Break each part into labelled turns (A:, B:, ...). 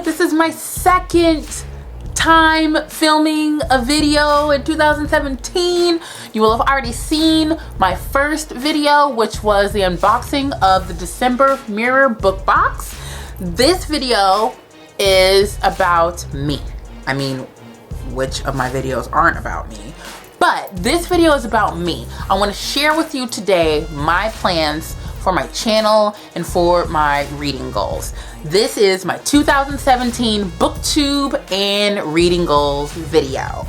A: This is my second time filming a video in 2017. You will have already seen my first video, which was the unboxing of the December Mirror book box. This video is about me. I mean, which of my videos aren't about me? But this video is about me. I want to share with you today my plans for my channel and for my reading goals. This is my 2017 Booktube and reading goals video.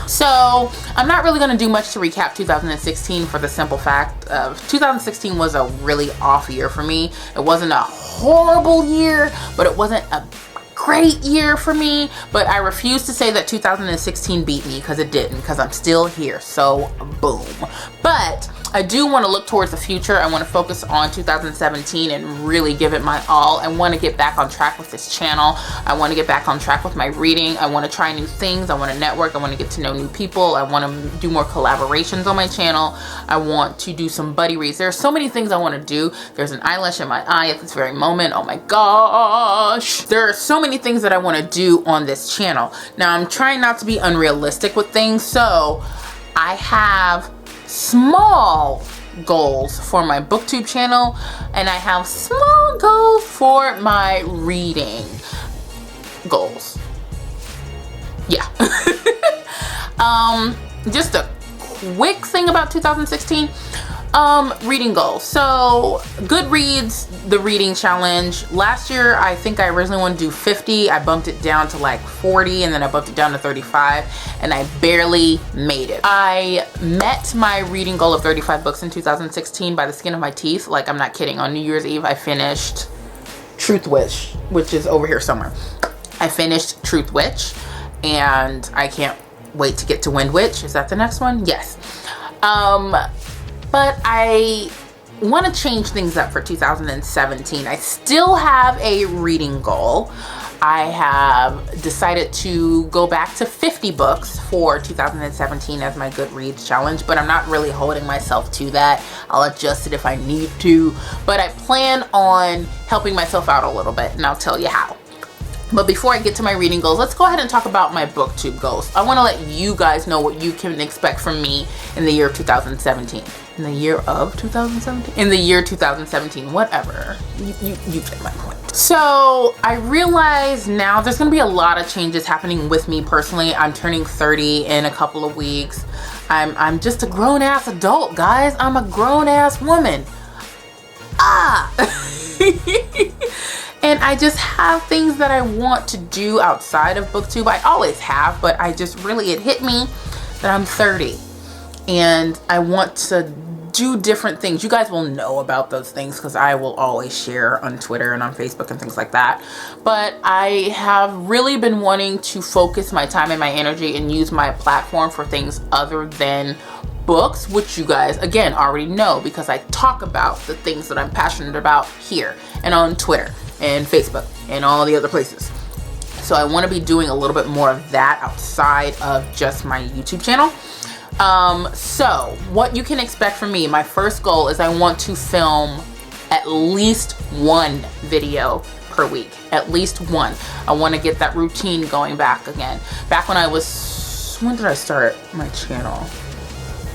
A: So I'm not really going to do much to recap 2016 for the simple fact of 2016 was a really off year for me. It wasn't a horrible year, but it wasn't a great year for me. But I refuse to say that 2016 beat me, because it didn't, because I'm still here. So boom. But I do want to look towards the future. I want to focus on 2017 and really give it my all. I want to get back on track with this channel. I want to get back on track with my reading. I want to try new things. I want to network. I want to get to know new people. I want to do more collaborations on my channel. I want to do some buddy reads. There are so many things I want to do. There's an eyelash in my eye at this very moment. Oh my gosh. There are so many things that I want to do on this channel. Now I'm trying not to be unrealistic with things, so I have small goals for my Booktube channel, and I have small goals for my reading goals. Yeah. Just a quick thing about 2016. Reading goals. So Goodreads, the reading challenge. Last year, I think I originally wanted to do 50. I bumped it down to like 40, and then I bumped it down to 35, and I barely made it. I met my reading goal of 35 books in 2016 by the skin of my teeth. Like, I'm not kidding. On New Year's Eve, I finished Truth Witch, which is over here somewhere. I finished Truth Witch, and I can't wait to get to Wind Witch. Is that the next one? Yes. But I want to change things up for 2017. I still have a reading goal. I have decided to go back to 50 books for 2017 as my Goodreads challenge, but I'm not really holding myself to that. I'll adjust it if I need to, but I plan on helping myself out a little bit, and I'll tell you how. But before I get to my reading goals, let's go ahead and talk about my Booktube goals. I want to let you guys know what you can expect from me in the year of 2017. In the year of 2017? In the year 2017, whatever. You get my point. So I realize now there's going to be a lot of changes happening with me personally. I'm turning 30 in a couple of weeks. I'm just a grown-ass adult, guys. I'm a grown-ass woman. And I just have things that I want to do outside of Booktube. I always have, but it hit me that I'm 30 and I want to do different things. You guys will know about those things because I will always share on Twitter and on Facebook and things like that. But I have really been wanting to focus my time and my energy and use my platform for things other than books, which you guys again already know because I talk about the things that I'm passionate about here and on Twitter and Facebook and all the other places. So I want to be doing a little bit more of that outside of just my YouTube channel. So what you can expect from me, my first goal is I want to film at least one video per week. At least one. I want to get that routine going back again. Back when when did I start my channel?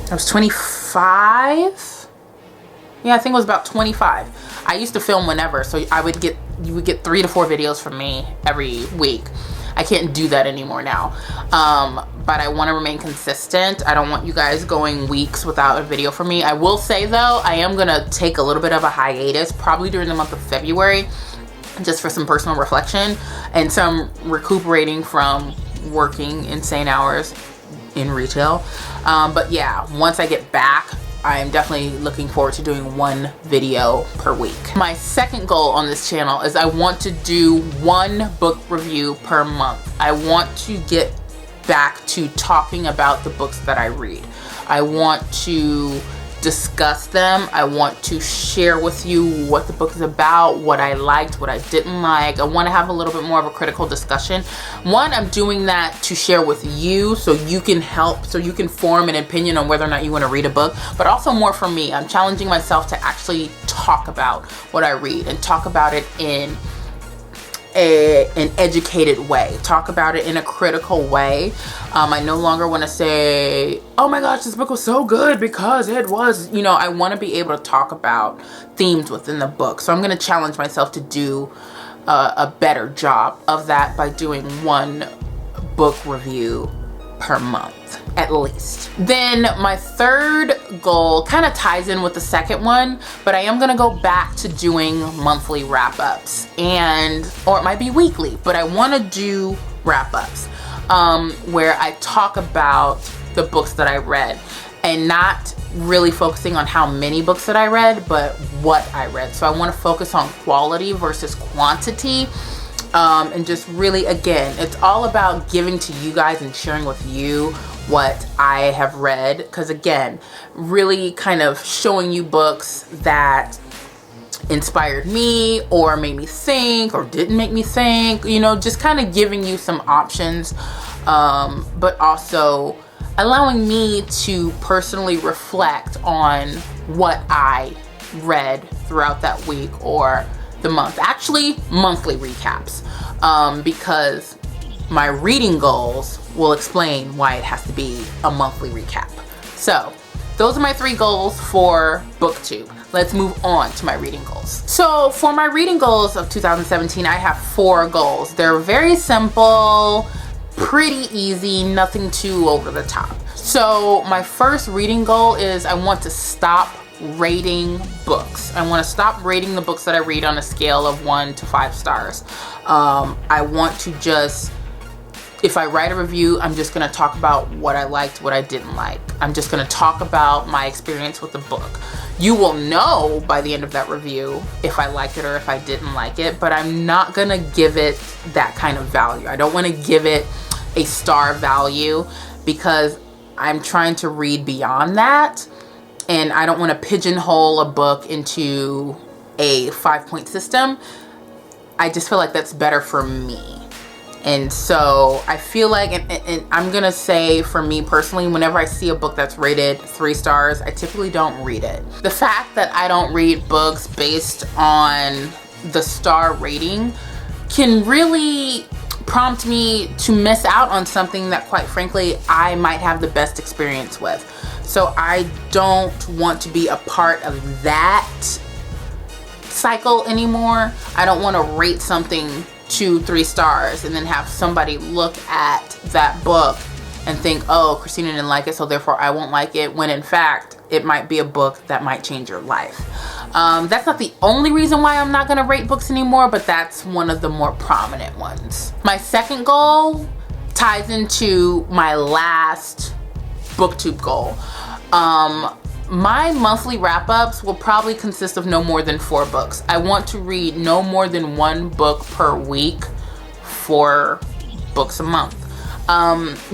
A: I was 25. Yeah, I think it was about 25. I used to film whenever, so you would get 3 to 4 videos from me every week. I can't do that anymore now. But I want to remain consistent. I don't want you guys going weeks without a video from me. I will say though, I am gonna take a little bit of a hiatus, probably during the month of February, just for some personal reflection and some recuperating from working insane hours in retail. But yeah, once I get back, I'm definitely looking forward to doing one video per week. My second goal on this channel is I want to do one book review per month. I want to get back to talking about the books that I read. I want to discuss them. I want to share with you what the book is about, what I liked, what I didn't like. I want to have a little bit more of a critical discussion. One, I'm doing that to share with you so you can help, so you can form an opinion on whether or not you want to read a book, but also more for me. I'm challenging myself to actually talk about what I read and talk about it in an educated way, talk about it in a critical way. I no longer want to say, oh my gosh, this book was so good because it was, you know, I want to be able to talk about themes within the book. So I'm going to challenge myself to do a better job of that by doing one book review per month at least. Then my third goal kind of ties in with the second one, but I am gonna go back to doing monthly wrap-ups, or it might be weekly, but I want to do wrap-ups where I talk about the books that I read and not really focusing on how many books that I read, but what I read. So I want to focus on quality versus quantity. And just really, again, it's all about giving to you guys and sharing with you what I have read. Because again, really kind of showing you books that inspired me or made me think or didn't make me think, you know, just kind of giving you some options, but also allowing me to personally reflect on what I read throughout that week or the month. Actually, monthly recaps, because my reading goals will explain why it has to be a monthly recap. So those are my 3 goals for Booktube. Let's move on to my reading goals. So for my reading goals of 2017, I have 4 goals. They're very simple, pretty easy, nothing too over the top. So my first reading goal is I want to stop rating books. I want to stop rating the books that I read on a scale of 1 to 5 stars. I want to just, if I write a review, I'm just going to talk about what I liked, what I didn't like. I'm just going to talk about my experience with the book. You will know by the end of that review if I liked it or if I didn't like it, but I'm not going to give it that kind of value. I don't want to give it a star value because I'm trying to read beyond that. And I don't want to pigeonhole a book into a 5-point system. I just feel like that's better for me. And so I feel like, and I'm going to say for me personally, whenever I see a book that's rated 3 stars, I typically don't read it. The fact that I don't read books based on the star rating can really prompt me to miss out on something that, quite frankly, I might have the best experience with. So I don't want to be a part of that cycle anymore. I don't want to rate something 2-3 stars and then have somebody look at that book and think, oh, Christina didn't like it, so therefore I won't like it, when in fact it might be a book that might change your life. That's not the only reason why I'm not going to rate books anymore, but that's one of the more prominent ones. My second goal ties into my last Booktube goal. My monthly wrap-ups will probably consist of no more than 4 books. I want to read no more than 1 book per week, 4 books a month,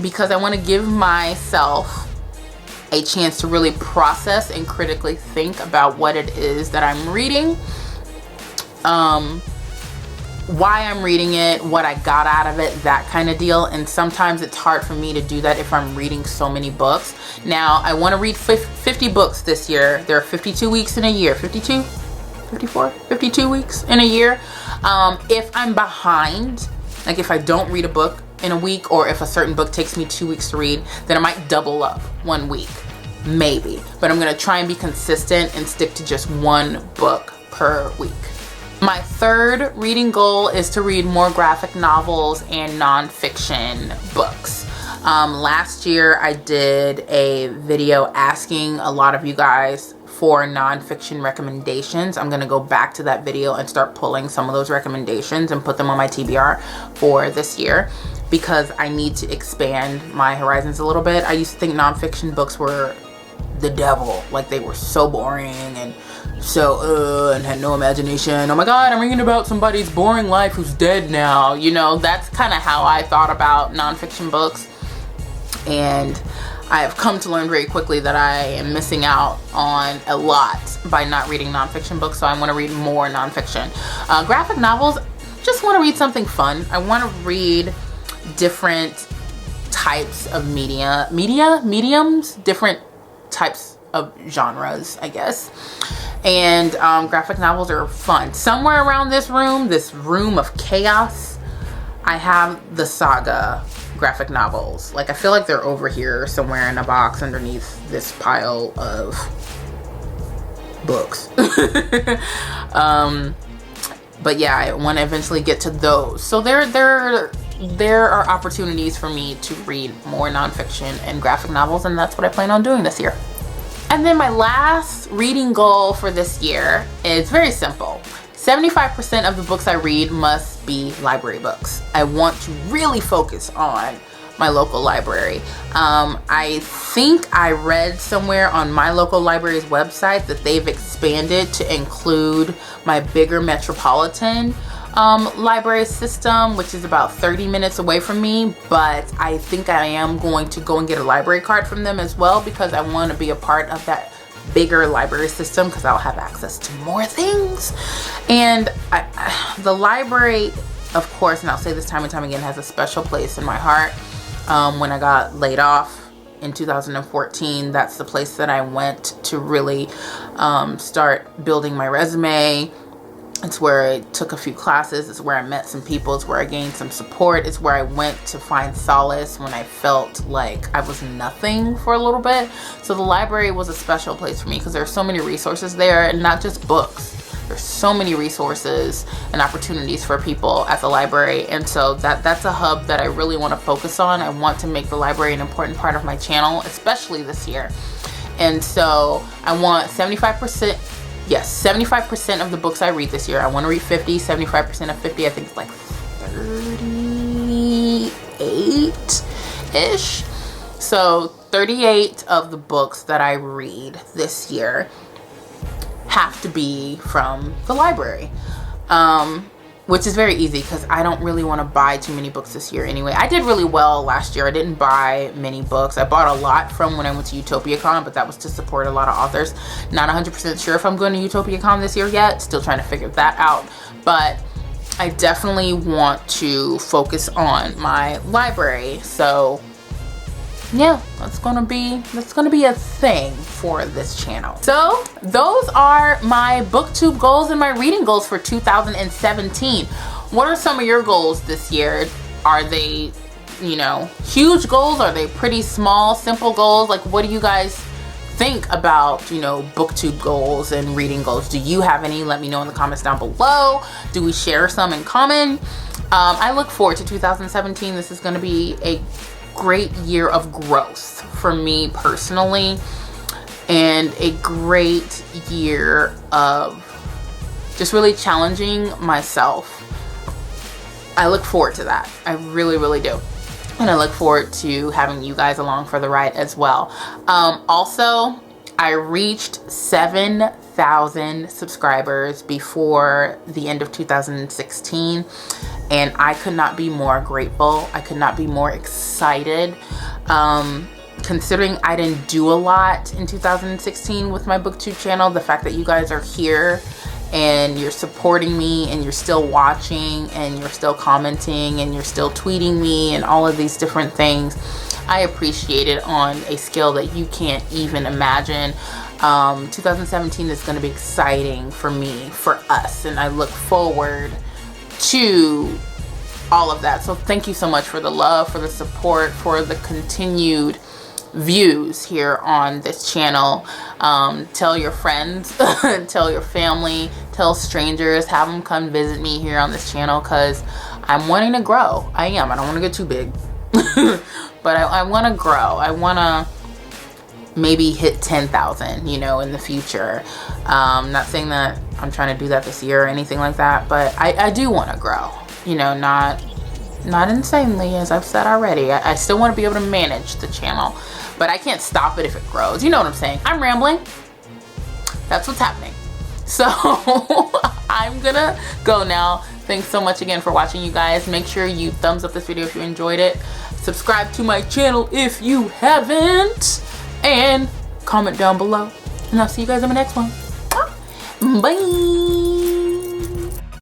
A: because I want to give myself a chance to really process and critically think about what it is that I'm reading, why I'm reading it, what I got out of it, that kind of deal. And sometimes it's hard for me to do that if I'm reading so many books. Now, I want to read 50 books this year. There are 52 weeks in a year. 52? 54? 52 weeks in a year. If I'm behind, like if I don't read a book in a week, or if a certain book takes me 2 weeks to read, then I might double up 1 week, maybe. But I'm going to try and be consistent and stick to just 1 book per week. My third reading goal is to read more graphic novels and nonfiction books. Last year I did a video asking a lot of you guys for nonfiction recommendations. I'm going to go back to that video and start pulling some of those recommendations and put them on my TBR for this year, because I need to expand my horizons a little bit. I used to think nonfiction books were the devil, like they were so boring and so and had no imagination. Oh my god, I'm reading about somebody's boring life who's dead now. You know, that's kind of how I thought about nonfiction books, and I have come to learn very quickly that I am missing out on a lot by not reading nonfiction books. So I want to read more nonfiction. Graphic novels, just want to read something fun. I want to read different types of mediums, different types of genres, I guess. And graphic novels are fun. Somewhere around this room of chaos, I have the Saga graphic novels. Like, I feel like they're over here somewhere in a box underneath this pile of books. But yeah, I want to eventually get to those. So there are opportunities for me to read more nonfiction and graphic novels, and that's what I plan on doing this year. And then my last reading goal for this year is very simple. 75% of the books I read must be library books. I want to really focus on my local library. I think I read somewhere on my local library's website that they've expanded to include my bigger metropolitan library system, which is about 30 minutes away from me. But I think I am going to go and get a library card from them as well, because I want to be a part of that bigger library system, because I'll have access to more things. And the library, of course, and I'll say this time and time again, has a special place in my heart. When I got laid off in 2014, that's the place that I went to really start building my resume. It's where I took a few classes. It's where I met some people. It's where I gained some support. It's where I went to find solace when I felt like I was nothing for a little bit. So the library was a special place for me, because there are so many resources there, and not just books. There's so many resources and opportunities for people at the library. And so that's a hub that I really want to focus on. I want to make the library an important part of my channel, especially this year. And so I want 75%. Yes, 75% of the books I read this year. I want to read 50, 75% of 50, I think it's like 38-ish. So 38 of the books that I read this year have to be from the library. Which is very easy, because I don't really want to buy too many books this year anyway. I did really well last year. I didn't buy many books. I bought a lot from when I went to UtopiaCon, but that was to support a lot of authors. Not 100% sure if I'm going to UtopiaCon this year yet. Still trying to figure that out. But I definitely want to focus on my library. So yeah, that's gonna be a thing for this channel. So those are my booktube goals and my reading goals for 2017. What are some of your goals this year? Are they, huge goals? Are they pretty small, simple goals? Like, what do you guys think about, booktube goals and reading goals? Do you have any? Let me know in the comments down below. Do we share some in common? I look forward to 2017. This is gonna be a great year of growth for me personally, and a great year of just really challenging myself. I look forward to that. I really, really do. And I look forward to having you guys along for the ride as well. Also, I reached 7,000 subscribers before the end of 2016. And I could not be more grateful. I could not be more excited. Considering I didn't do a lot in 2016 with my booktube channel, the fact that you guys are here and you're supporting me and you're still watching and you're still commenting and you're still tweeting me and all of these different things, I appreciate it on a scale that you can't even imagine. 2017 is going to be exciting for me, for us, and I look forward to all of that. So thank you so much for the love, for the support, for the continued views here on this channel. Tell your friends, tell your family, tell strangers, have them come visit me here on this channel, because I'm wanting to grow. I am. I don't want to get too big, but I want to grow. I want to maybe hit 10,000, in the future. Not saying that I'm trying to do that this year or anything like that, but I do want to grow, not insanely, as I've said already. I still want to be able to manage the channel, but I can't stop it if it grows. You know what I'm saying? I'm rambling. That's what's happening. So I'm gonna go now. Thanks so much again for watching, you guys. Make sure you thumbs up this video if you enjoyed it. Subscribe to my channel if you haven't, and comment down below. And I'll see you guys in my next one. Bye.